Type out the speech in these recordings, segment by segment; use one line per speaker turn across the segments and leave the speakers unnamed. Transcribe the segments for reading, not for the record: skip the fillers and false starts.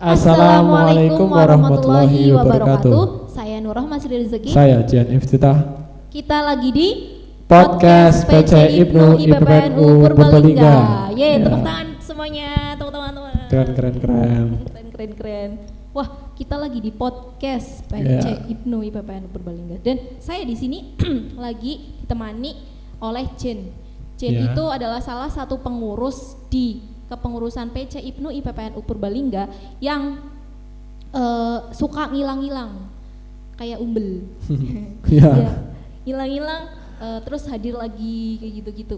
Assalamualaikum warahmatullahi wabarakatuh.
Saya Nur Rahma Sri Rezeki.
Saya Jian Iftitah.
Kita lagi di
Podcast PC Ibnu IPPNU Purbalingga.
Tepuk tangan semuanya, tepuk tangan teman. Keren. Wah, kita lagi di podcast PC Ibnu IPPNU Purbalingga. Dan saya di sini lagi ditemani oleh Jen. Jen itu adalah salah satu pengurus di kepengurusan PC Ibnu IPPNU Purbalingga yang suka ngilang-ngilang kayak umbel. Hilang-hilang terus hadir lagi kayak gitu-gitu.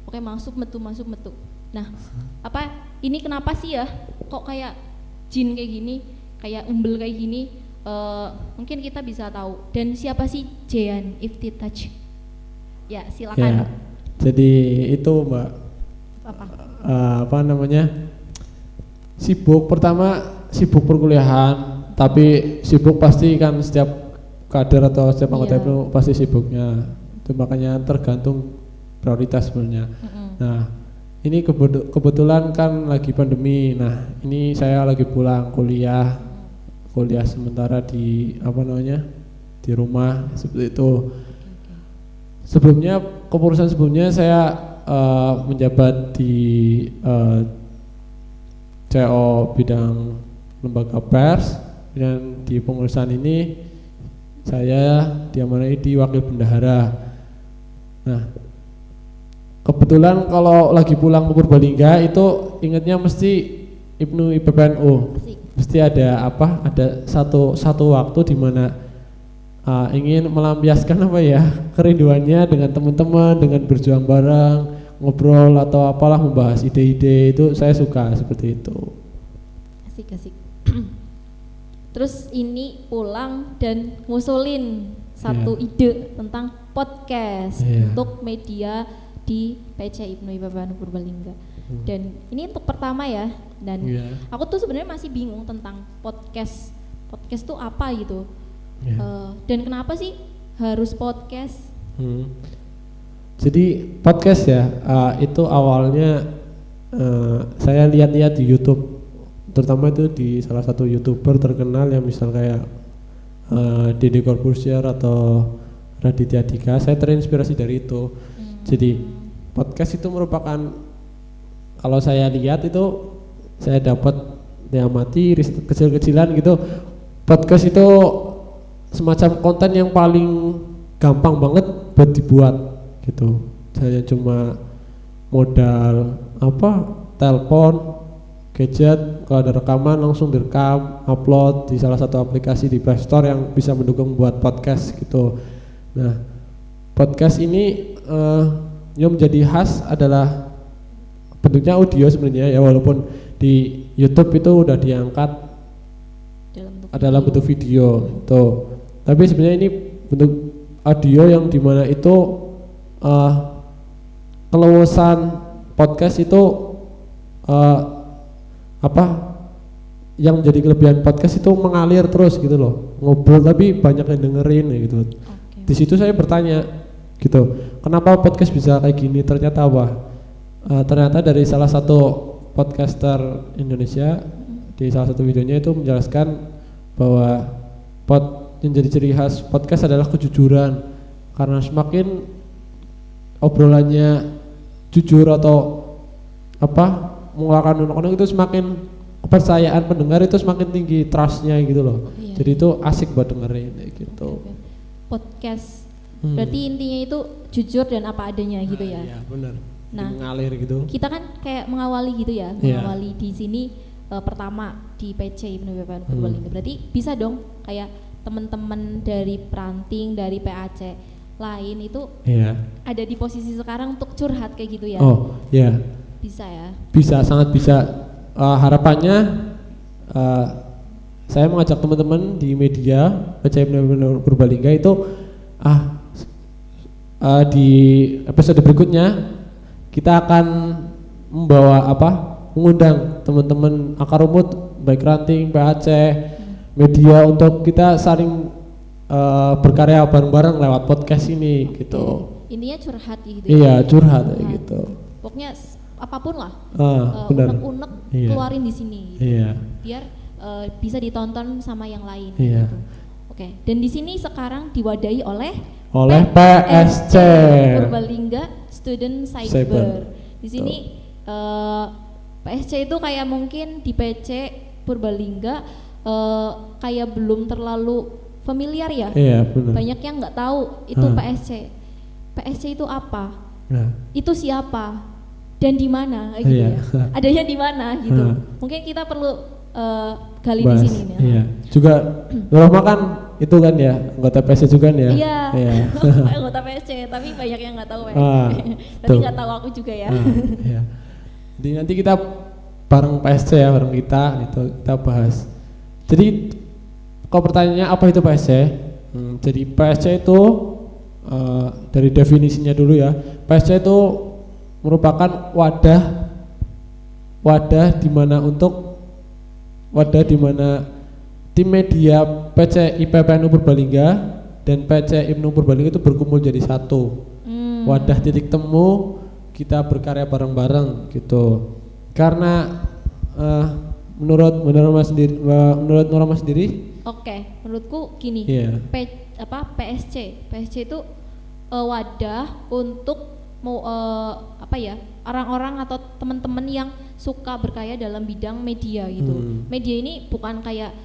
Oke, masuk metu. Nah, ini kenapa sih ya kok kayak jin kayak gini, kayak umbel kayak gini? Mungkin kita bisa tahu. Dan siapa sih Jian Iftitah? Ya, silakan.
Jadi itu Mbak, sibuk perkuliahan, tapi sibuk pasti kan setiap kader atau setiap anggota IPNU pasti sibuknya. Itu makanya tergantung prioritas sebenarnya. Nah, ini kebetulan kan lagi pandemi. Nah, ini saya lagi pulang kuliah sementara di di rumah seperti itu. Kepengurusan sebelumnya saya menjabat di CO bidang lembaga pers, dan di pengurusan ini saya diamanai di wakil bendahara. Nah, kebetulan kalau lagi pulang ke Purbalingga itu ingatnya mesti Ibnu IPPNU. Mesti ada satu waktu di mana ingin melampiaskan kerinduannya dengan teman-teman, dengan berjuang bareng, ngobrol atau membahas ide-ide. Itu saya suka seperti itu.
Asik. Terus ini pulang dan ngusulin satu ide tentang podcast untuk media di PC Ibnu IPPNU Purbalingga. Dan ini untuk pertama ya. Dan aku tuh sebenarnya masih bingung tentang podcast. Podcast tuh apa gitu. Dan kenapa sih harus podcast?
Jadi podcast itu awalnya saya lihat-lihat di YouTube, terutama itu di salah satu YouTuber terkenal yang misal kayak Deddy Corbuzier atau Raditya Dika. Saya terinspirasi dari itu. Jadi podcast itu merupakan, kalau saya lihat itu saya dapat diamati riset kecil-kecilan gitu. Podcast itu semacam konten yang paling gampang banget buat dibuat gitu. Saya cuma modal telepon, gadget, kalau ada rekaman langsung direkam, upload di salah satu aplikasi di Play Store yang bisa mendukung buat podcast gitu. Nah, podcast ini yang menjadi khas adalah bentuknya audio sebenarnya ya, walaupun di YouTube itu udah diangkat dalam bentuk video itu. Tapi sebenarnya ini bentuk audio yang dimana itu keluasan podcast itu yang menjadi kelebihan podcast itu mengalir terus gitu loh, ngobrol tapi banyak yang dengerin gitu. Di situ saya bertanya gitu, kenapa podcast bisa kayak gini? Ternyata ternyata dari salah satu podcaster Indonesia di salah satu videonya itu menjelaskan bahwa yang jadi ciri khas podcast adalah kejujuran, karena semakin obrolannya jujur atau mengeluarkan unek-unek itu semakin kepercayaan pendengar itu semakin tinggi, trustnya gitu loh. Jadi itu asik buat dengerin gitu.
Podcast berarti intinya itu jujur dan apa adanya gitu ya.
Iya benar.
Nah,
mengalir gitu.
Kita kan kayak mengawali gitu ya, mengawali di sini pertama di PC Ibnu IPPNU Purbalingga. Berarti bisa dong kayak teman-teman dari Pranting, dari PAC lain itu ada di posisi sekarang untuk curhat kayak gitu ya. Bisa ya? Bisa,
sangat bisa. Harapannya saya mengajak teman-teman di media PC Ibnu Purbalingga itu di episode berikutnya kita akan membawa mengundang teman-teman akar rumput baik Ranting, PAC, media untuk kita saling berkarya bareng-bareng lewat podcast ini gitu.
Intinya curhat gitu.
Iya, curhat gitu.
Pokoknya apapun lah,
benar.
unek-unek keluarin di sini. Gitu.
Iya.
Biar bisa ditonton sama yang lain.
Iya.
Gitu. Oke. Dan di sini sekarang diwadahi oleh
PSC
Purbalingga Student Cyber. Di sini PSC itu kayak mungkin di PC Purbalingga kayak belum terlalu familiar ya.
Iya, benar.
Banyak yang nggak tahu itu PSC. PSC itu apa? Itu siapa? Dan di mana? Gitu ya. Adanya di mana gitu. Mungkin kita perlu gali di sini nih.
Iya. Juga Nurahma kan itu kan ya, anggota PSC juga kan ya?
Iya. Anggota PSC, tapi banyak yang nggak tahu PSC. Tapi nggak tahu aku juga ya.
Iya. Jadi nanti kita bareng PSC ya, bareng kita bahas. Jadi kalau pertanyaannya apa itu PSC? Jadi PSC itu dari definisinya dulu ya. PSC itu merupakan wadah di mana tim media PC IPPNU Purbalingga dan PC IPNU Purbalingga itu berkumpul jadi satu. Wadah titik temu kita berkarya bareng-bareng gitu. Karena menurut Nurahma sendiri?
Oke, menurutku gini. PSC itu wadah untuk orang-orang atau teman-teman yang suka berkarya dalam bidang media gitu. Media ini bukan kayak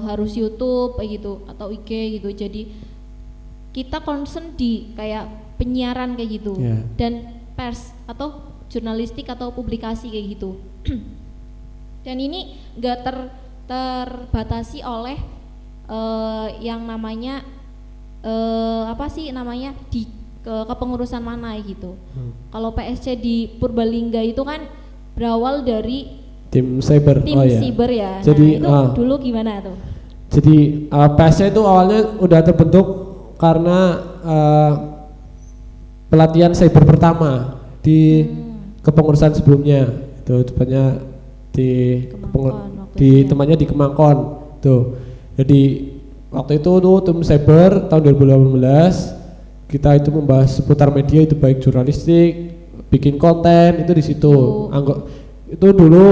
harus YouTube kayak gitu atau IG gitu. Jadi kita concern di kayak penyiaran kayak gitu dan pers atau jurnalistik atau publikasi kayak gitu. Dan ini enggak terbatasi oleh yang namanya di kepengurusan mana gitu. Kalau PSC di Purbalingga itu kan berawal dari
tim cyber.
Cyber ya.
Jadi
itu dulu gimana tuh?
Jadi PSC itu awalnya udah terbentuk karena pelatihan cyber pertama di kepengurusan sebelumnya. Itu tepatnya tempatnya di Kemangkon tuh. Jadi waktu itu tuh tim cyber tahun 2018 kita itu membahas seputar media itu baik jurnalistik, bikin konten itu di situ. Itu dulu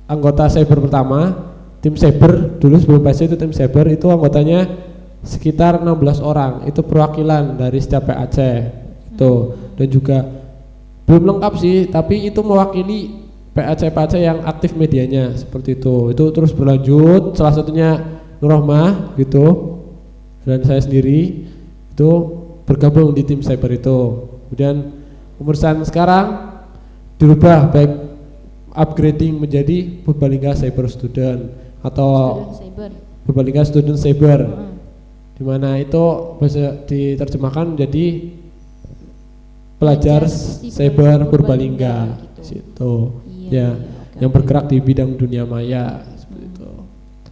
anggota cyber pertama, tim cyber dulu sebelum PSC itu tim cyber itu anggotanya sekitar 16 orang. Itu perwakilan dari setiap PAC itu. Dan juga belum lengkap sih, tapi itu mewakili PAC yang aktif medianya seperti itu. Itu terus berlanjut, salah satunya Nurahma gitu. Dan saya sendiri itu bergabung di tim cyber itu. Kemudian pengurusan sekarang dirubah baik upgrading menjadi Purbalingga Cyber Student atau Purbalingga Student Cyber. Di mana itu bisa diterjemahkan menjadi pelajar cyber Purbalingga situ. Yang bergerak di bidang dunia maya seperti itu.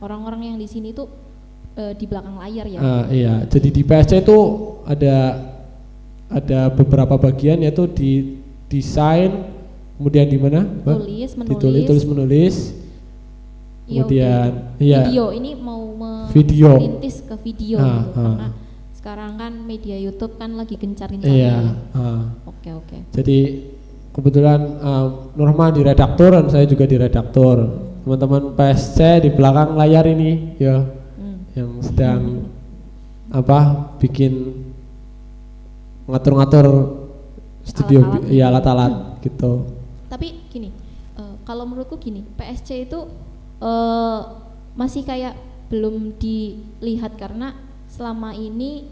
Orang-orang yang di sini tuh di belakang layar ya.
Iya, jadi di PSC itu ada beberapa bagian yaitu di desain, kemudian di mana? Tulis menulis. Kemudian
video ini mau merintis ke video gitu, karena sekarang kan media YouTube kan lagi gencar-gencarnya. Oke. Jadi kebetulan Nurahma di redaktur dan saya juga di redaktur. Teman-teman PSC di belakang layar ini ya. Yang sedang bikin ngatur-ngatur studio alat-alat gitu. Tapi gini, kalau menurutku gini, PSC itu masih kayak belum dilihat karena selama ini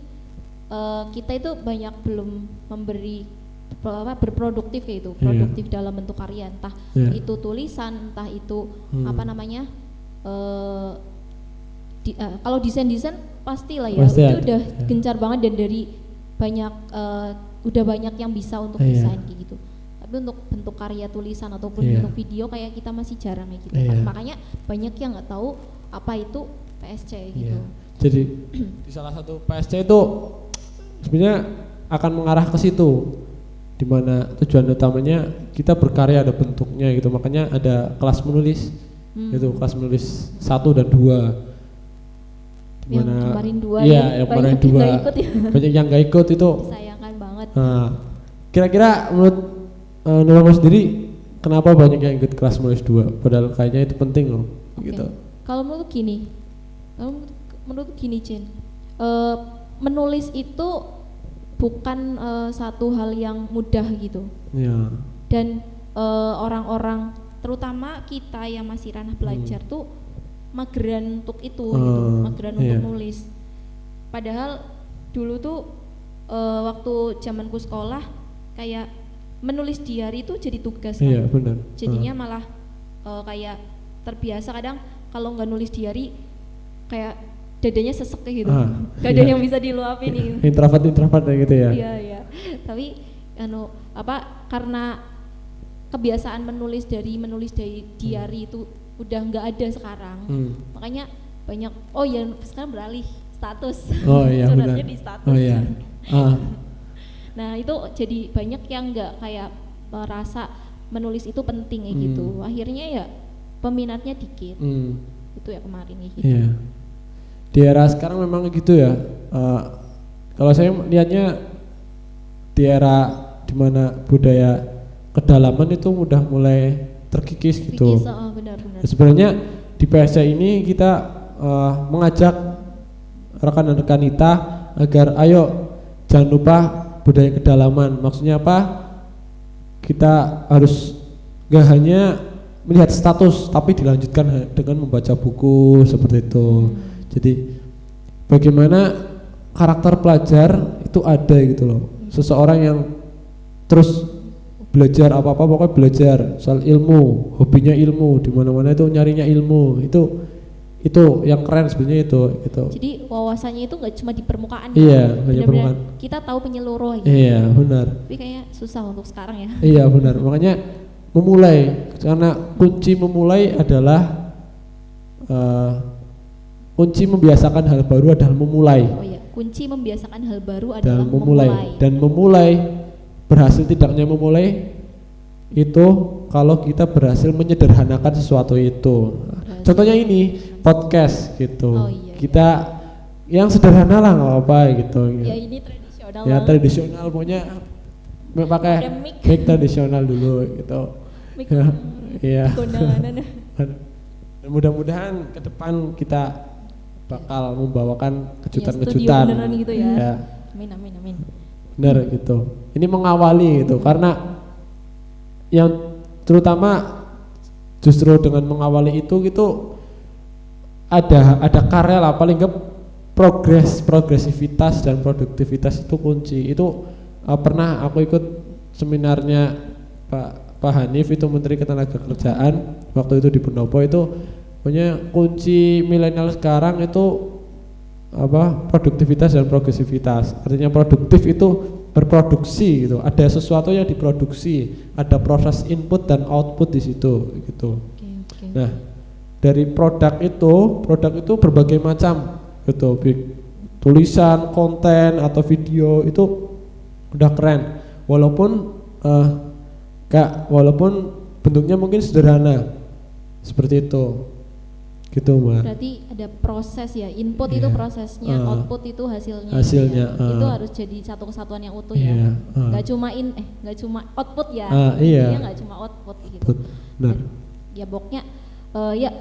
kita itu banyak belum memberi berproduktif kayak itu, produktif dalam bentuk karya, entah itu tulisan, entah itu kalau desain pastilah ya, itu udah gencar banget dan dari banyak udah banyak yang bisa untuk desain kayak gitu. Tapi untuk bentuk karya tulisan ataupun bentuk video kayak kita masih jarang kayak gitu. Makanya banyak yang nggak tahu apa itu PSC gitu.
Jadi di salah satu PSC itu sebenarnya akan mengarah ke situ, dimana tujuan utamanya kita berkarya ada bentuknya gitu. Makanya ada kelas menulis, itu kelas menulis 1 dan 2.
Yang kemarin 2
yang kemarin 2 banyak yang gak ikut itu
disayangkan banget.
Kira-kira menurut Nurahma sendiri kenapa banyak yang ikut kelas menulis 2 padahal kayaknya itu penting loh gitu.
Kalau menurut gini Cin, menulis itu bukan satu hal yang mudah gitu.
Ya.
Dan orang-orang terutama kita yang masih ranah belajar tuh mageran untuk itu gitu, mageran untuk nulis. Padahal dulu tuh waktu zamanku sekolah kayak menulis diary itu jadi tugas kan.
Iya, benar.
Jadinya malah kayak terbiasa kadang kalau nggak nulis diary kayak dadanya sesek gitu. Gak ada yang bisa diluapin gitu.
Introvert gitu ya.
Iya. Tapi karena kebiasaan menulis dari diary itu udah nggak ada sekarang. Makanya banyak sekarang beralih status.
Oh iya benar.
Di status.
Oh iya.
Nah, itu jadi banyak yang nggak kayak merasa menulis itu penting gitu. Akhirnya ya peminatnya dikit. Itu ya kemarin gitu.
Iya. Di era sekarang memang gitu ya. Kalau saya lihatnya di era dimana budaya kedalaman itu udah mulai terkikis gitu.
Benar.
Sebenarnya di PSC ini kita mengajak rekan-rekan kita agar ayo jangan lupa budaya kedalaman. Maksudnya apa? Kita harus gak hanya melihat status tapi dilanjutkan dengan membaca buku seperti itu. Jadi bagaimana karakter pelajar itu ada gitu loh. Seseorang yang terus belajar apa-apa pokoknya belajar soal ilmu, hobinya ilmu, di mana-mana itu nyarinya ilmu. Itu yang keren sebenarnya itu gitu.
Jadi wawasannya itu nggak cuma di permukaan.
Iya, hanya permukaan.
Kita tahu penyeluruh gitu.
Iya, benar.
Tapi kayaknya susah untuk sekarang ya.
Iya, benar. Makanya memulai, karena kunci memulai adalah kunci membiasakan hal baru adalah memulai.
Oh iya, kunci membiasakan hal baru adalah
memulai. Dan memulai, berhasil tidaknya memulai itu kalau kita berhasil menyederhanakan sesuatu itu. Contohnya ini podcast gitu.
Oh, iya.
Kita yang sederhana lah nggak apa-apa gitu.
Ya ini tradisional.
Ya tradisional pokoknya pakai mic tradisional dulu gitu. Iya. Dan mudah-mudahan ke depan kita bakal membawakan kejutan-kejutan.
Ya, gitu ya.
Ya.
Amin.
Benar gitu. Ini mengawali gitu karena yang terutama justru dengan mengawali itu gitu ada karya lah, paling enggak progresivitas dan produktivitas itu kunci. Itu pernah aku ikut seminarnya Pak Hanif itu Menteri Ketenagakerjaan waktu itu di Pendopo. Itu punya kunci milenial sekarang itu produktivitas dan progresivitas. Artinya produktif itu berproduksi gitu, ada sesuatu yang diproduksi, ada proses input dan output di situ gitu. Okay. Nah, dari produk itu berbagai macam gitu, tulisan, konten atau video itu udah keren, walaupun bentuknya mungkin sederhana seperti itu. Gitu, Mbak.
Berarti ada proses ya, input itu prosesnya, output itu hasilnya. Ya. Itu harus jadi satu kesatuan yang utuh ya. Gak cuma output ya.
Iya.
Gak cuma output gitu.
Benar.
Ya pokoknya ya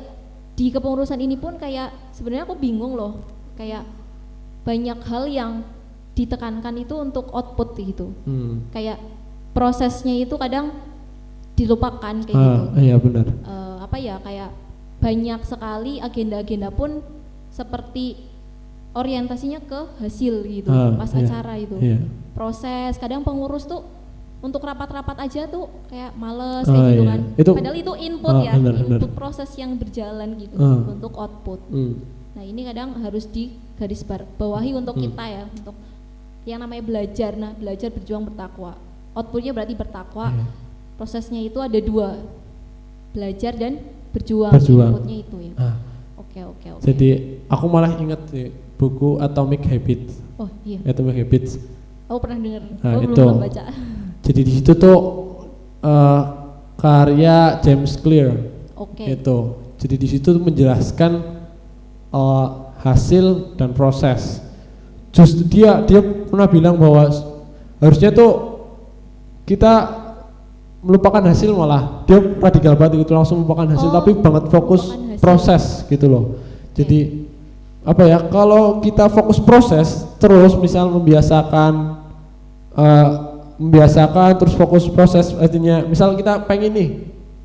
di kepengurusan ini pun kayak sebenarnya aku bingung loh, kayak banyak hal yang ditekankan itu untuk output gitu. Kayak prosesnya itu kadang dilupakan kayak gitu.
Iya benar.
Kayak banyak sekali agenda-agenda pun seperti orientasinya ke hasil gitu pas acara itu. Proses kadang pengurus tuh untuk rapat-rapat aja tuh kayak males kayak gitu kan. Padahal itu input input proses yang berjalan gitu untuk output. Nah ini kadang harus digaris bawahi untuk kita ya, untuk yang namanya belajar. Nah belajar berjuang bertakwa. Outputnya berarti bertakwa. Prosesnya itu ada 2, belajar dan berjuang. Inputnya itu ya. Oke.
Jadi aku malah ingat buku Atomic Habits.
Oh iya.
Atomic Habits.
Aku pernah dengar.
Belum
baca.
Jadi di situ tuh karya James Clear. Itu. Jadi di situ menjelaskan hasil dan proses. Justru dia pernah bilang bahwa harusnya tuh kita melupakan hasil, malah dia radikal banget gitu, langsung melupakan hasil, tapi banget fokus proses gitu loh. Jadi apa ya, kalau kita fokus proses terus, misal membiasakan terus fokus proses, artinya misal kita pengen nih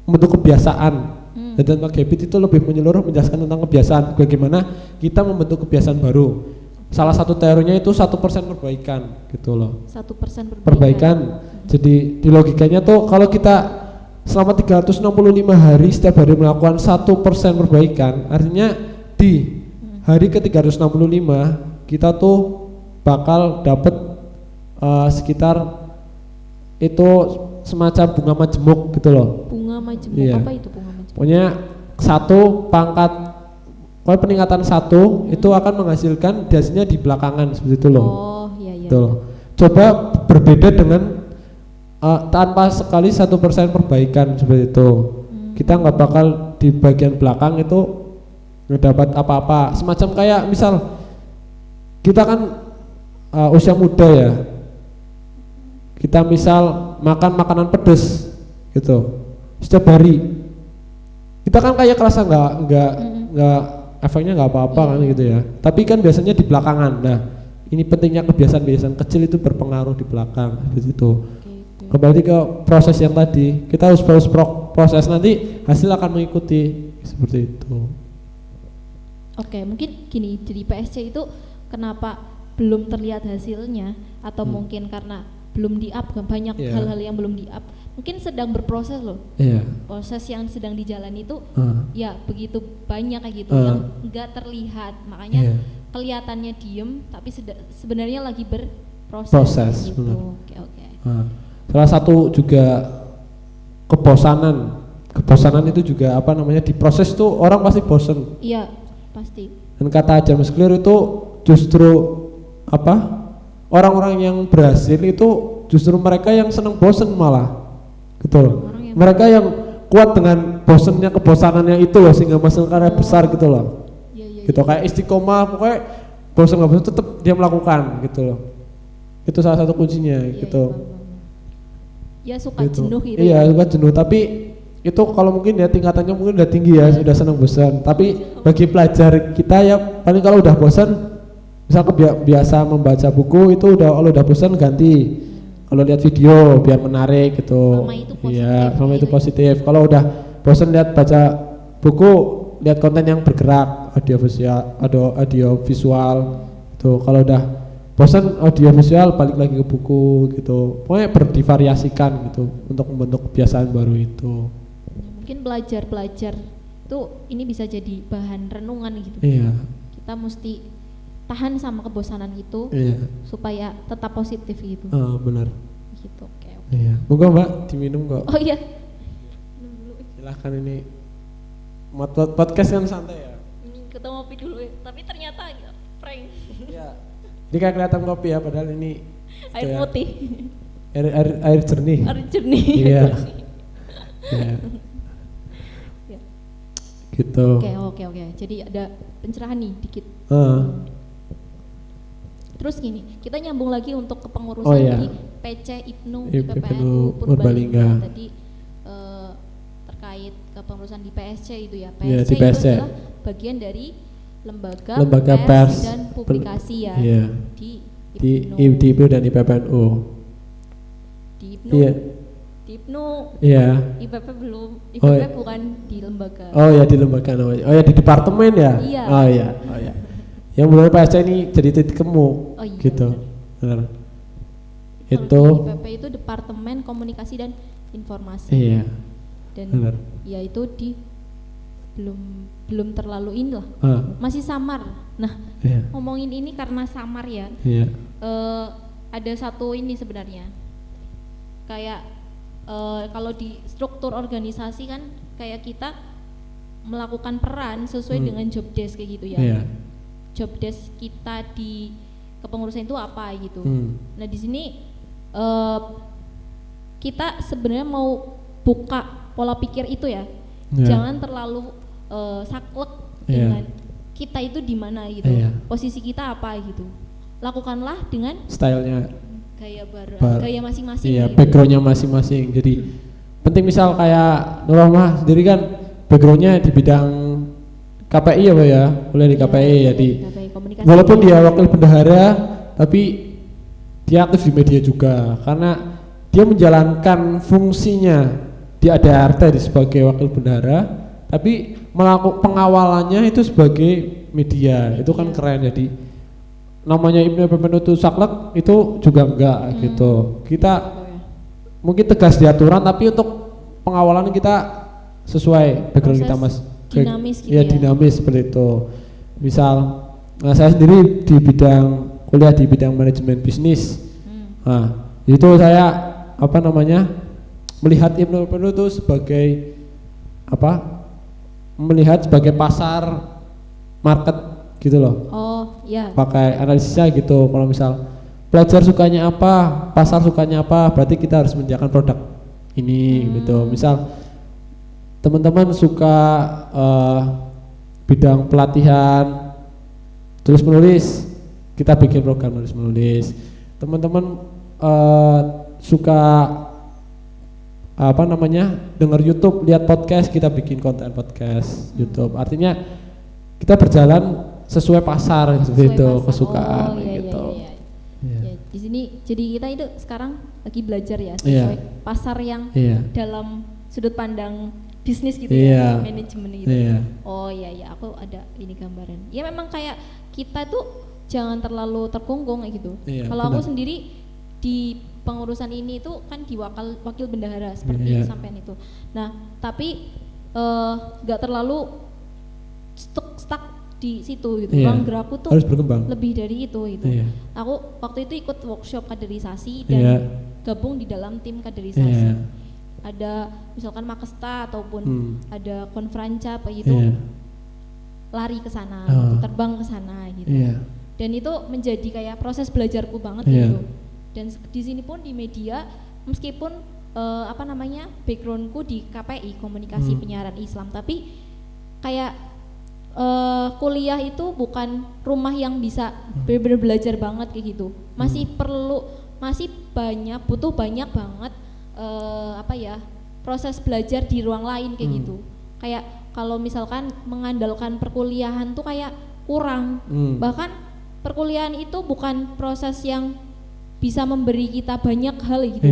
membentuk kebiasaan. Dan habit itu lebih menyeluruh menjelaskan tentang kebiasaan, bagaimana kita membentuk kebiasaan baru. Salah satu teorinya itu 1% perbaikan gitu loh.
1%
perbaikan. Jadi di logikanya tuh kalau kita selama 365 hari setiap hari melakukan 1% perbaikan, artinya di hari ke 365 kita tuh bakal dapat sekitar itu semacam bunga majemuk gitu loh.
Bunga majemuk,
iya.
Apa itu bunga majemuk?
Pokoknya peningkatan 1 itu akan menghasilkan hasilnya di belakangan seperti itu loh.
Oh iya.
Gitu loh. Coba berbeda dengan tanpa sekali 1% perbaikan seperti itu. Kita nggak bakal di bagian belakang itu dapat apa-apa. Semacam kayak misal kita kan usia muda ya, kita misal makan makanan pedas gitu setiap hari, kita kan kayak kerasa nggak efeknya nggak apa-apa kan gitu ya, tapi kan biasanya di belakangan. Nah ini pentingnya kebiasaan-kebiasaan kecil itu berpengaruh di belakang seperti itu. Kembali ke proses yang tadi, kita harus proses, nanti hasil akan mengikuti seperti itu.
Oke, mungkin gini, jadi PSC itu kenapa belum terlihat hasilnya, atau mungkin karena belum di-up, banyak hal-hal yang belum di-up, mungkin sedang berproses loh. Proses yang sedang dijalani itu ya begitu banyak kayak gitu yang enggak terlihat, makanya kelihatannya diem tapi sebenarnya lagi berproses gitu. Oke.
Salah satu juga kebosanan itu juga apa namanya, di proses tuh orang pasti bosen.
Iya pasti. Dan
kata James Clear itu justru apa, orang-orang yang berhasil itu justru mereka yang senang bosen malah gitu loh. Mereka yang kuat dengan kebosanannya itu loh, sehingga menghasilkan besar gitu loh. Gitu kayak istiqomah, pokoknya bosan nggak bosan tetap dia melakukan gitu loh. Itu salah satu kuncinya gitu.
Ya suka jenuh gitu.
Iya, suka jenuh, tapi itu kalau mungkin ya tingkatannya mungkin udah tinggi ya, sudah senang bosan. Tapi bagi pelajar kita ya paling kalau udah bosan, misal biasa membaca buku itu kalau udah bosan ganti. Kalau lihat video biar menarik gitu. Iya, sama itu positif. Kalau udah bosan lihat baca buku, lihat konten yang bergerak, audio visual itu. Kalau udah bosan audio visual balik lagi ke buku gitu. Pokoknya berdivariasikan gitu untuk membentuk kebiasaan baru itu.
Mungkin belajar itu ini bisa jadi bahan renungan gitu.
Iya.
Kita mesti tahan sama kebosanan itu supaya tetap positif gitu.
Benar.
Gitu. Oke.
Iya. Moga Mbak diminum kok.
Oh iya.
Minum dulu. Silahkan, ini podcast kan santai ya.
Kita ngopi dulu ya. Tapi ternyata prank.
Iya. Ini kayak kelihatan kopi ya, padahal ini
air putih.
Air jernih.
Air jernih.
Iya. Iya. Gitu.
Oke. Jadi ada pencerahan nih dikit. Terus gini, kita nyambung lagi untuk kepengurusan di PC IPNU di PPNU Purbalingga. Tadi terkait kepengurusan di PSC itu ya. PSC itu adalah bagian dari lembaga pers dan publikasi ya. Di
IPNU dan di PPNU.
Di IPNU. Di IPNU. IPP belum. IPP bukan di lembaga.
Oh ya, di lembaga namanya. Oh ya, di departemen ya.
Iya.
Oh ya. Yang belum PSC ini jadi titik temu.
Oh iya.
Gitu. Benar.
Itu IPP itu Departemen Komunikasi dan Informasi.
Iya.
Dan ya itu belum terlalu inilah. Masih samar. Nah, ngomongin ini karena samar ya. Ada satu ini sebenarnya. Kayak kalau di struktur organisasi kan kayak kita melakukan peran sesuai dengan job desk kayak gitu ya. Job desk kita di kepengurusan itu apa gitu. Nah di sini kita sebenarnya mau buka pola pikir itu ya. Jangan terlalu saklek dengan kita itu di mana gitu. Posisi kita apa gitu. Lakukanlah dengan
stylenya,
gaya masing-masing.
Iya, gitu. Backgroundnya masing-masing. Jadi penting, misal kayak Nur Rahmah sendiri kan backgroundnya di bidang KPI ya Pak ya, kuliah di KPI ya, di walaupun dia wakil bendahara tapi dia aktif di media juga karena dia menjalankan fungsinya di ADART sebagai wakil bendahara, tapi melakukan pengawalannya itu sebagai media, itu kan keren. Jadi namanya Ibnu EPPNU itu saklek itu juga enggak gitu. Kita mungkin tegas di aturan, tapi untuk pengawalan kita sesuai background kita Mas.
Dinamis gitu
ya, dinamis seperti itu. Misal, saya sendiri di bidang kuliah di bidang manajemen bisnis. Nah, itu saya melihat Ibnu EPPNU itu sebagai melihat sebagai pasar market gitu loh.
Oh iya.
Pakai analisisnya gitu. Kalau misal pelajar sukanya apa, pasar sukanya apa, berarti kita harus menyediakan produk ini gitu. Misal teman-teman suka bidang pelatihan tulis menulis, kita bikin program tulis menulis. Teman-teman suka dengar YouTube, lihat podcast, kita bikin konten podcast YouTube. Artinya kita berjalan sesuai pasar seperti itu, kesukaan gitu.
Ya, di sini jadi kita itu sekarang lagi belajar ya sesuai pasar yang dalam sudut pandang bisnis gitu ya, manajemen gitu. Oh iya, aku ada ini gambaran. Ya memang kayak kita tuh jangan terlalu terkungkung kayak gitu. Kalau aku sendiri di pengurusan ini itu kan di wakil bendahara seperti sampean itu. Nah, tapi nggak terlalu stuck di situ gitu. Ruang gerakku tuh
harus berkembang.
Lebih dari itu gitu. Aku waktu itu ikut workshop kaderisasi dan gabung di dalam tim kaderisasi. Ada misalkan Makesta ataupun ada konfranca apa gitu. Lari ke sana, terbang ke sana gitu. Dan itu menjadi kayak proses belajarku banget gitu. Dan di sini pun di media, meskipun backgroundku di KPI komunikasi penyiaran Islam, tapi kayak kuliah itu bukan rumah yang bisa benar-benar belajar banget kayak gitu. Masih butuh banyak banget proses belajar di ruang lain kayak gitu. Kayak kalau misalkan mengandalkan perkuliahan tuh kayak kurang. Bahkan perkuliahan itu bukan proses yang bisa memberi kita banyak hal gitu.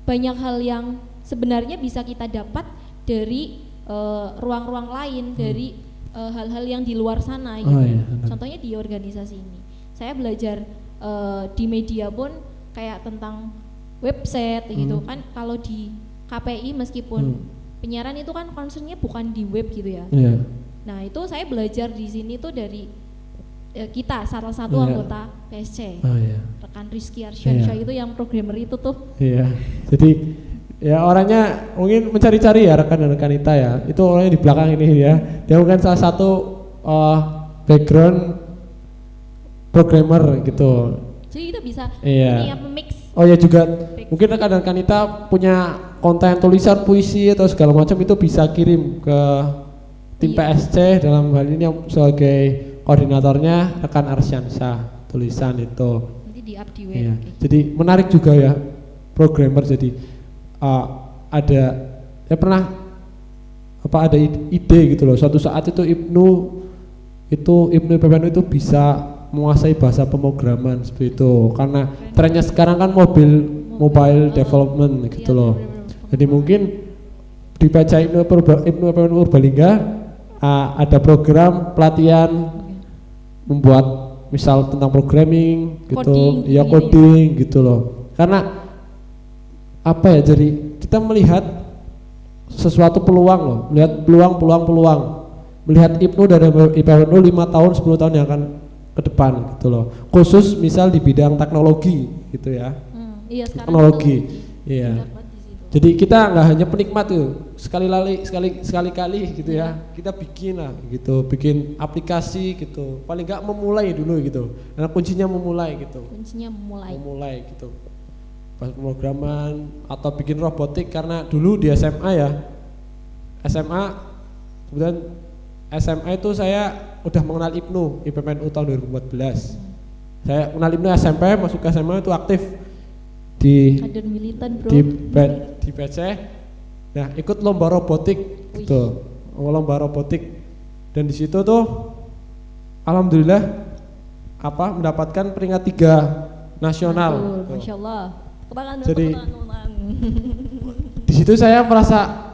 Banyak hal yang sebenarnya bisa kita dapat dari ruang-ruang lain, dari hal-hal yang di luar sana gitu. Contohnya di organisasi ini. Saya belajar di media pun kayak tentang website gitu kan. Kalau di KPI meskipun penyiaran itu kan concernnya bukan di web gitu ya. Nah, itu saya belajar di sini tuh dari kita salah satu anggota PSC, rekan Rizky Arsyansyah itu yang programmer itu tuh.
Jadi ya orangnya mungkin mencari-cari ya rekan-rekan kita ya. Itu orangnya di belakang ini ya. Dia mungkin salah satu background programmer gitu.
Jadi kita bisa mix.
Oh ya juga mungkin rekan-rekan kita punya konten tulisan puisi atau segala macam, itu bisa kirim ke tim PSC dalam hal ini yang sebagai koordinatornya rekan Arsyansyah, tulisan itu.
Nanti di up di web.
Jadi menarik juga ya programmer. Jadi ada ide gitu loh. Suatu saat itu Ibnu EPPNU itu bisa menguasai bahasa pemrograman seperti itu. Karena trennya sekarang kan mobile development gitu loh. Jadi mungkin di baca Ibnu EPPNU Purbalingga ada program pelatihan membuat misal tentang programming gitu, coding gitu loh. Karena jadi kita melihat sesuatu peluang loh, melihat peluang, melihat Ibnu dari EPPNU 5 tahun 10 tahun yang akan ke depan gitu loh. Khusus misal di bidang teknologi gitu ya. Teknologi. Jadi kita nggak hanya penikmat tuh, sekali-kali gitu ya, kita bikin lah gitu, bikin aplikasi gitu, paling nggak memulai dulu gitu, karena kuncinya memulai gitu. Memulai gitu, pas pemrograman atau bikin robotik, karena dulu di kemudian SMA itu saya udah mengenal Ibnu EPPNU tahun 2014. Saya kenal Ibnu SMP, masuk ke SMA itu aktif di
kader militan bro.
di PC Nah, ikut lomba robotik gitu. Lomba robotik. Dan di situ tuh alhamdulillah mendapatkan peringkat 3 nasional.
Masya Allah.
Jadi di situ saya merasa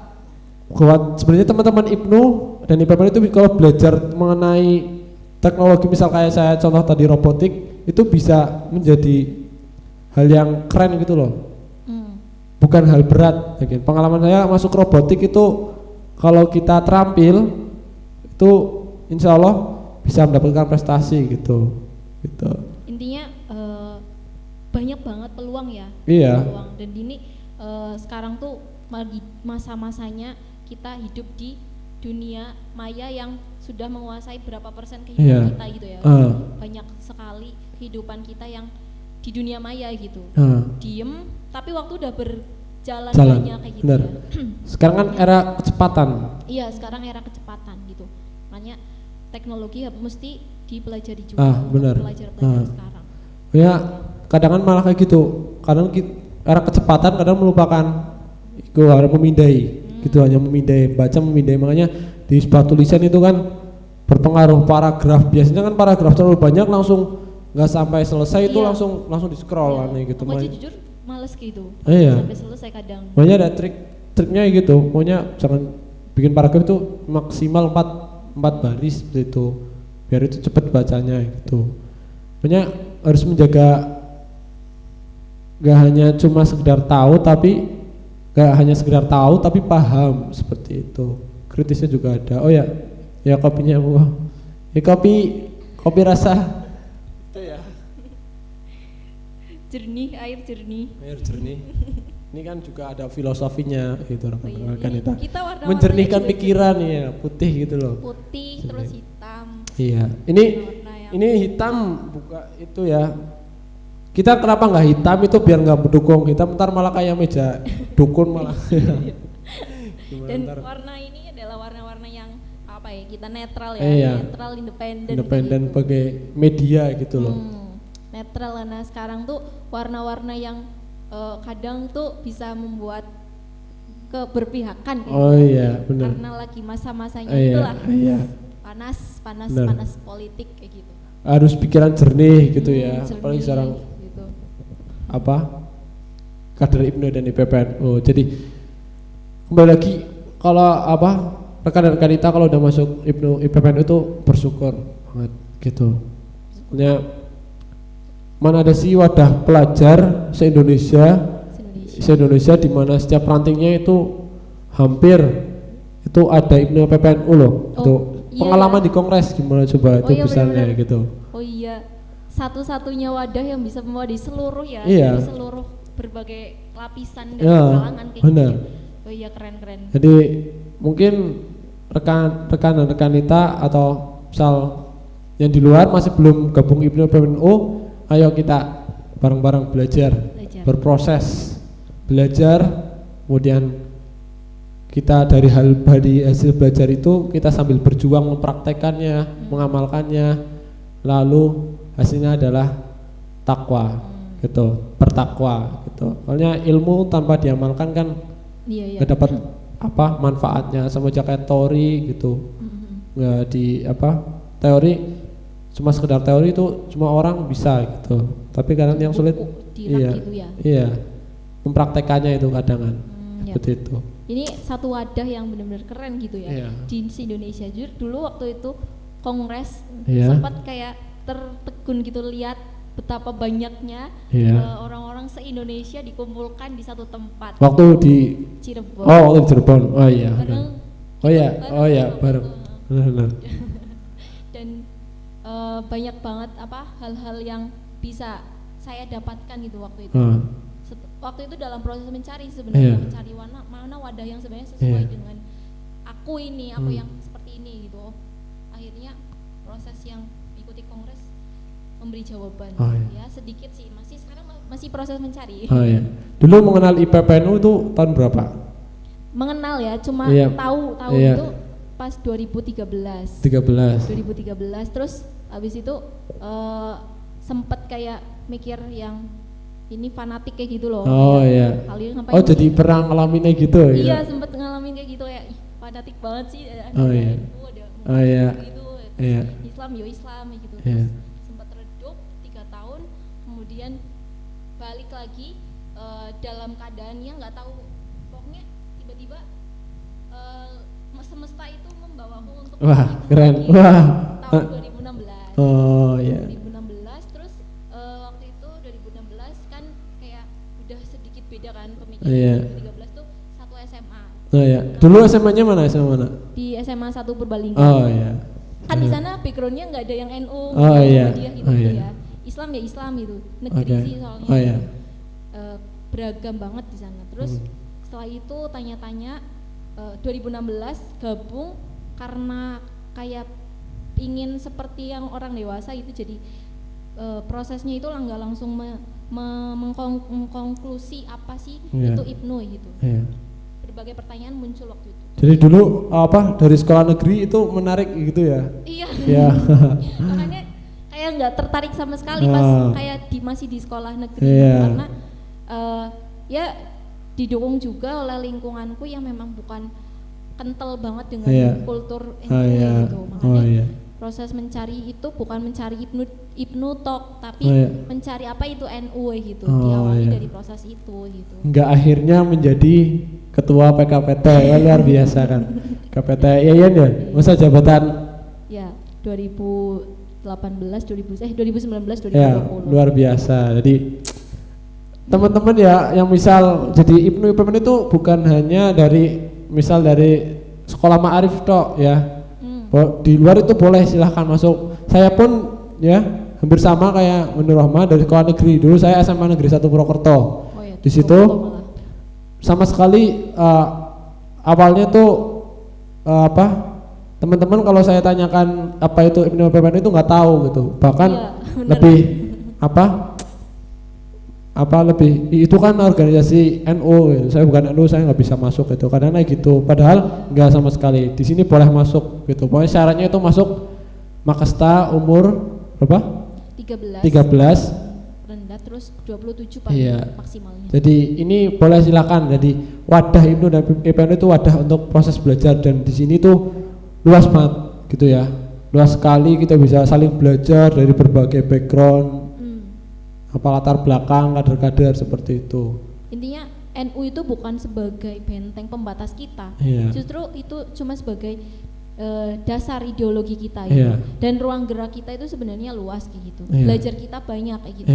bahwa sebenarnya teman-teman IPNU dan IPPN itu kalau belajar mengenai teknologi, misal kayak saya contoh tadi robotik, itu bisa menjadi hal yang keren gitu loh. Bukan hal berat. Pengalaman saya masuk robotik itu kalau kita terampil itu insya Allah bisa mendapatkan prestasi gitu.
Intinya banyak banget peluang ya.
Iya.
Peluang. Dan ini sekarang tuh masa-masanya kita hidup di dunia maya yang sudah menguasai berapa persen kehidupan kita gitu ya. Banyak sekali kehidupan kita yang di dunia maya gitu. Diem tapi waktu udah berjalan banyak kayak gitu. Ya.
Sekarang kan era kecepatan.
Iya, sekarang era kecepatan gitu. Makanya teknologi mesti dipelajari juga. Pelajar-pelajar sekarang.
Ya, kadang kan malah kayak gitu. Kadang era kecepatan kadang melupakan itu harus memindai. Gitu hanya memindai, baca memindai. Makanya di sebuah tulisan itu kan berpengaruh paragraf. Biasanya kan paragraf terlalu banyak langsung nggak sampai selesai itu langsung di scroll aneh gitu.
Aku aja jujur males gitu.
Iya.
Sampai selesai kadang.
Makanya ada triknya gitu. Pokoknya jangan bikin paragraf itu maksimal 4 baris gitu. Biar itu cepat bacanya gitu. Makanya harus menjaga gak hanya cuma sekedar tahu tapi paham seperti itu. Kritisnya juga ada. Oh ya kopinya wah. Ya kopi rasa
jernih, air jernih.
Ini kan juga ada filosofinya gitu rekan-rekan
kita
menjernihkan pikiran ya, putih gitu loh.
Putih terus hitam.
Iya. Ini hitam buka itu ya. Kita kenapa nggak hitam itu biar nggak mendukung hitam, ntar malah kayak meja dukun malah.
Dan warna ini adalah warna-warna yang apa ya, kita netral ya, netral independen
gitu. Sebagai media gitu loh.
Netral. Nah sekarang tuh warna-warna yang kadang tuh bisa membuat keberpihakan.
Oh iya benar.
Karena lagi masa-masanya itulah. Panas politik kayak gitu.
Harus pikiran jernih gitu ya. Apalagi sekarang
gitu.
Kader IPNU dan IPPN. Oh jadi kembali lagi kalau rekan-rekan kita kalau udah masuk IPNU IPPN itu bersyukur banget gitu. Mana ada sih wadah pelajar se-Indonesia di mana setiap rantingnya itu hampir itu ada IPNU PPNU loh. Pengalaman di kongres gimana coba itu besarnya gitu.
Oh iya, satu-satunya wadah yang bisa mewadahi seluruh ya,
dari
seluruh berbagai lapisan dan kalangan kayak gitu. Oh iya keren.
Jadi mungkin rekan kita atau misal yang di luar masih belum gabung IPNU PPNU, ayo kita bareng-bareng belajar, berproses, belajar, kemudian kita dari hasil belajar itu kita sambil berjuang mempraktekannya, mengamalkannya, lalu hasilnya adalah takwa, gitu, bertakwa, gitu. Soalnya ilmu tanpa diamalkan kan nggak dapat manfaatnya, sama aja kayak teori gitu, nggak teori cuma sekedar teori itu cuma orang bisa gitu, tapi kadang yang sulit mempraktekannya itu kadang seperti itu.
Ini satu wadah yang benar-benar keren gitu ya di Indonesia. Jujur dulu waktu itu kongres sempat kayak tertegun gitu lihat betapa banyaknya orang-orang se-Indonesia dikumpulkan di satu tempat.
Waktu di
Cirebon.
Oh, di Cirebon. Oh iya. Bareng. Benar.
Dan banyak banget hal-hal yang bisa saya dapatkan gitu waktu itu. Waktu itu dalam proses mencari sebenarnya mencari mana wadah yang sebenarnya sesuai dengan aku yang seperti ini gitu. Akhirnya proses yang ikuti kongres memberi jawaban. Ya sedikit sih, masih proses mencari.
Dulu mengenal IPPNU itu tahun berapa?
Mengenal ya, cuma tahu itu pas 2013. 2013 terus habis itu sempet kayak mikir yang ini fanatik kayak gitu loh.
Jadi pernah ngalaminnya gitu ya?
Iya, sempet fanatik banget sih.
Oh iya. Oh iya.
Gitu.
Iya.
Islam gitu.
Iya.
Terus sempat redup 3 tahun, kemudian balik lagi dalam keadaan yang nggak tahu, pokoknya tiba-tiba semesta itu membawaku untuk
keren. Wah.
Tahun 2016.
Oh iya.
2016 terus waktu itu 2016 kan kayak udah sedikit beda kan pemikiran.
Iya.
2013 tuh satu SMA.
Oh iya. Dulu SMA-nya mana? SMA mana?
Di SMA 1 Purbalingga.
Oh iya.
Kan di sana backgroundnya nggak ada yang NU.
Oh iya.
Gitu ya. Islam ya Islam itu. Negeri sih soalnya.
Oh iya.
Beragam banget di sana. Terus setelah itu tanya-tanya 2016 gabung karena kayak ingin seperti yang orang dewasa itu, jadi prosesnya itu nggak langsung mengkonklusi apa sih itu Ibnu gitu. Berbagai pertanyaan muncul waktu itu.
Jadi dulu dari sekolah negeri itu menarik gitu ya?
Iya.
Iya.
Makanya kayak nggak tertarik sama sekali pas kayak masih di sekolah negeri karena ya didukung juga oleh lingkunganku yang memang bukan kental banget dengan kultur NU gitu. Makanya proses mencari itu bukan mencari Ibnu tok, tapi mencari apa itu NU gitu. Diawali dari proses itu gitu.
Enggak akhirnya menjadi ketua PKPT, luar biasa kan. KPT ya, masa jabatan
ya 2019 2020.
Ya, luar biasa. Jadi teman-teman ya yang misal jadi Ibnu IPMN itu bukan hanya dari sekolah ma'arif tok ya. Di luar itu boleh, silahkan masuk. Saya pun ya hampir sama kayak Nur Rahma dari sekolah negeri. Dulu saya SMA Negeri 1 Purwokerto. Di situ sama sekali awalnya tuh teman-teman kalau saya tanyakan apa itu Ibnu IPMN itu nggak tahu gitu. Bahkan lebih lebih itu kan organisasi NU gitu. Saya bukan NU, saya nggak bisa masuk gitu karena gitu, padahal nggak sama sekali. Di sini boleh masuk gitu, pokoknya syaratnya itu masuk Makasta umur berapa? 13
rendah, terus 27 maksimalnya.
Jadi ini boleh silakan. Jadi wadah Ibnu dan IPMN itu wadah untuk proses belajar, dan di sini tuh luas banget gitu ya, luas sekali, kita bisa saling belajar dari berbagai background, latar belakang, kader-kader seperti itu.
Intinya NU itu bukan sebagai benteng pembatas kita, justru itu cuma sebagai dasar ideologi kita gitu. Dan ruang gerak kita itu sebenarnya luas kayak gitu. Belajar kita banyak kayak gitu.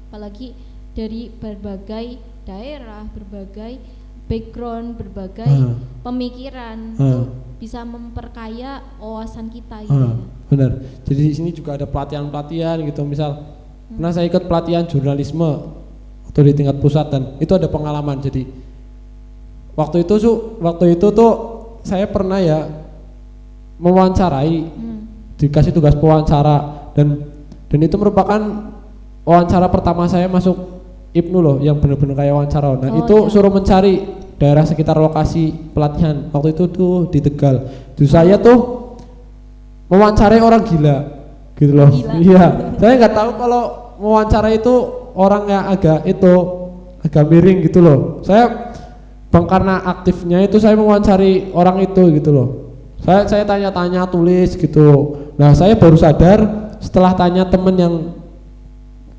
Apalagi dari berbagai daerah, berbagai background, berbagai pemikiran itu bisa memperkaya wawasan kita gitu.
Benar. Jadi di sini juga ada pelatihan-pelatihan gitu, misal pernah saya ikut pelatihan jurnalisme waktu di tingkat pusat, dan itu ada pengalaman. Jadi waktu itu tuh saya pernah ya mewawancarai, dikasih tugas pewawancara, dan itu merupakan wawancara pertama saya masuk Ibnu loh, yang benar-benar kayak wawancara. Nah itu suruh mencari daerah sekitar lokasi pelatihan. Waktu itu tuh di Tegal. Terus saya tuh mewawancarai orang gila gitu loh. Iya, saya nggak tahu kalau mewawancara itu orang yang agak miring gitu loh. Saya karena aktifnya itu saya mewawancari orang itu gitu loh. Saya tanya-tanya, tulis gitu. Nah saya baru sadar setelah tanya temen yang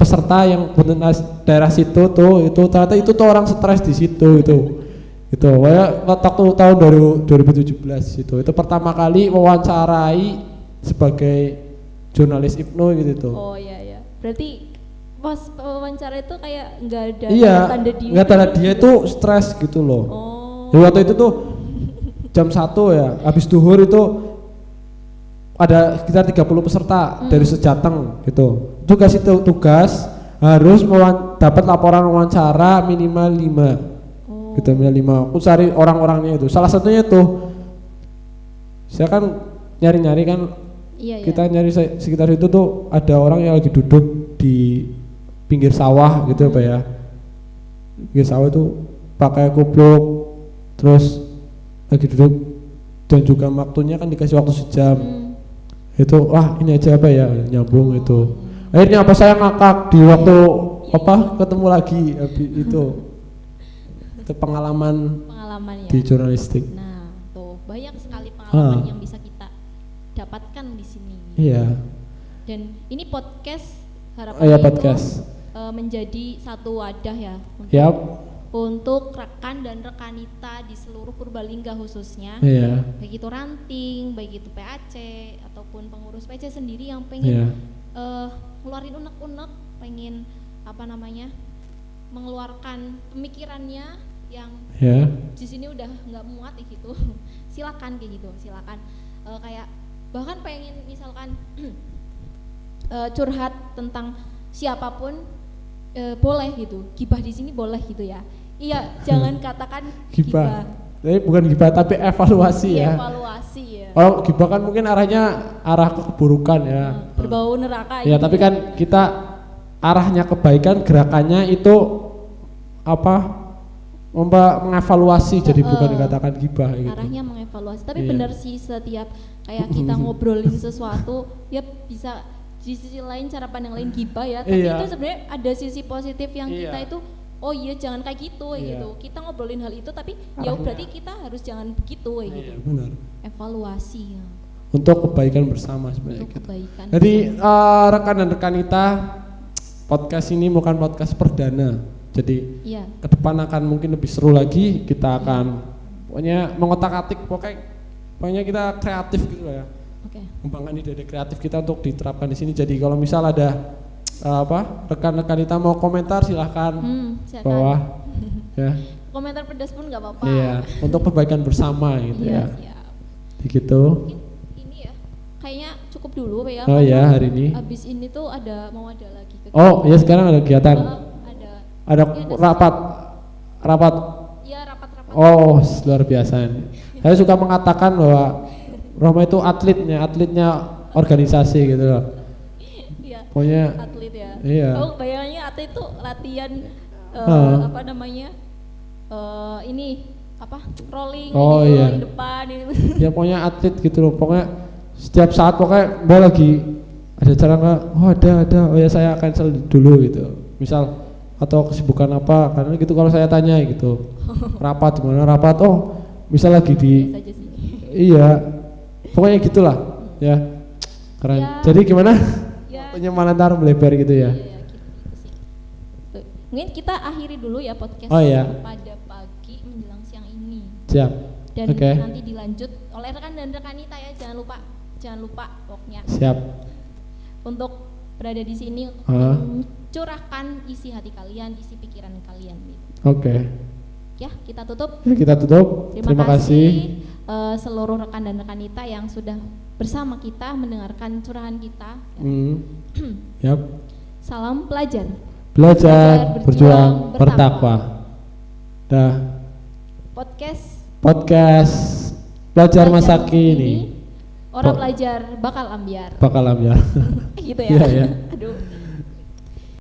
peserta yang benar daerah situ tuh, itu ternyata itu tuh orang stres di situ itu. Waktu tahun 2017 itu pertama kali mewawancarai sebagai jurnalis Ibnu gitu tuh.
Oh iya. Berarti pas wawancara itu kayak nggak ada tanda dia.
Nggak tanda dia itu stres gitu loh. Waktu itu tuh jam 1 ya, habis duhur itu ada sekitar 30 peserta dari Sejateng gitu. Itu kasih tugas harus dapat laporan wawancara minimal 5. Gitu, minimal 5. Aku cari orang-orangnya itu. Salah satunya tuh saya kan nyari-nyari kan. Kita nyari sekitar itu tuh ada orang yang lagi duduk di pinggir sawah gitu ya. Pinggir sawah itu pakai kupluk, terus lagi duduk, dan juga waktunya kan dikasih waktu sejam. Itu ini aja nyambung itu. Akhirnya saya ngakak di waktu ketemu lagi itu pengalaman
ya
di jurnalistik.
Nah tuh banyak sekali pengalaman yang bisa kita dapatkan di sini.
Iya.
Dan ini podcast harapannya
podcast.
Menjadi satu wadah ya untuk rekan dan rekanita di seluruh Purbalingga khususnya.
Iya.
Baik itu ranting, baik itu PAC ataupun pengurus PC sendiri yang pengen ngeluarin unek-unek, pengen mengeluarkan pemikirannya yang di sini udah nggak muat gitu. Silakan kayak gitu, silakan kayak bahkan pengen misalkan curhat tentang siapapun boleh gitu, gibah di sini boleh gitu ya. Iya, jangan katakan gibah.
Tapi bukan gibah tapi evaluasi ya.
Evaluasi ya.
Oh, gibah kan mungkin arahnya arah ke keburukan ya.
Berbau neraka.
Ya, tapi kan kita arahnya kebaikan, gerakannya itu mengevaluasi, jadi bukan dikatakan gibah gitu.
Arahnya mengevaluasi, tapi benar sih setiap kayak kita ngobrolin sesuatu ya bisa di sisi lain cara pandang lain gibah ya, tapi itu sebenarnya ada sisi positif yang kita itu oh iya jangan kayak gitu gitu. Kita ngobrolin hal itu tapi ya berarti kita harus jangan begitu gitu.
Benar.
Evaluasi ya.
Untuk kebaikan bersama sebenarnya.
Untuk kebaikan.
Jadi rekan dan rekanita, podcast ini bukan podcast perdana. Jadi ke depan akan mungkin lebih seru lagi. Kita akan pokoknya mengotak-atik, pokoknya kita kreatif gitu ya. Kembangkan ide-ide kreatif kita untuk diterapkan di sini. Jadi kalau misal ada rekan-rekan kita mau komentar silahkan bawah ya.
Komentar pedas pun nggak apa-apa.
Iya, untuk perbaikan bersama gitu ya. Begitu.
Ini ya, kayaknya cukup dulu ya.
Oh ya, hari ini.
Habis ini tuh mau ada lagi kegiatan.
Oh ya, sekarang ada kegiatan. Ada rapat.
Iya, rapat.
Oh, luar biasa. Saya suka mengatakan bahwa Roma itu atletnya organisasi gitu loh.
Iya.
Pokoknya
atlet ya.
Iya.
Oh, bayangannya atlet itu latihan rolling, rolling depan gitu.
Ya pokoknya atlet gitu loh. Pokoknya setiap saat pokoknya mau lagi ada cara ada. Oh ya saya akan cancel dulu gitu. Misal atau kesibukan apa, karena gitu kalau saya tanya gitu. Rapat gimana rapat? Oh, misal lagi di iya. Pokoknya gitulah, ya keren. Ya. Jadi gimana? Waktunya malah ntar melebar gitu ya.
Iya, gitu sih. Tuh. Mungkin kita akhiri dulu ya podcast pada pagi menjelang siang ini.
Siap.
Dan nanti dilanjut oleh rekan dan rekanita ya. Jangan lupa pokoknya.
Siap.
Untuk berada di sini untuk mencurahkan isi hati kalian, isi pikiran kalian. Gitu. Ya, kita tutup.
Terima kasih.
Seluruh rekan dan rekanita yang sudah bersama kita mendengarkan curahan kita. Salam pelajar.
Belajar, berjuang, bertakwa. Podcast belajar masa kini.
Orang pelajar bakal ambiar.
Bakal ambiar.
Gitu ya.
Iya.
Aduh.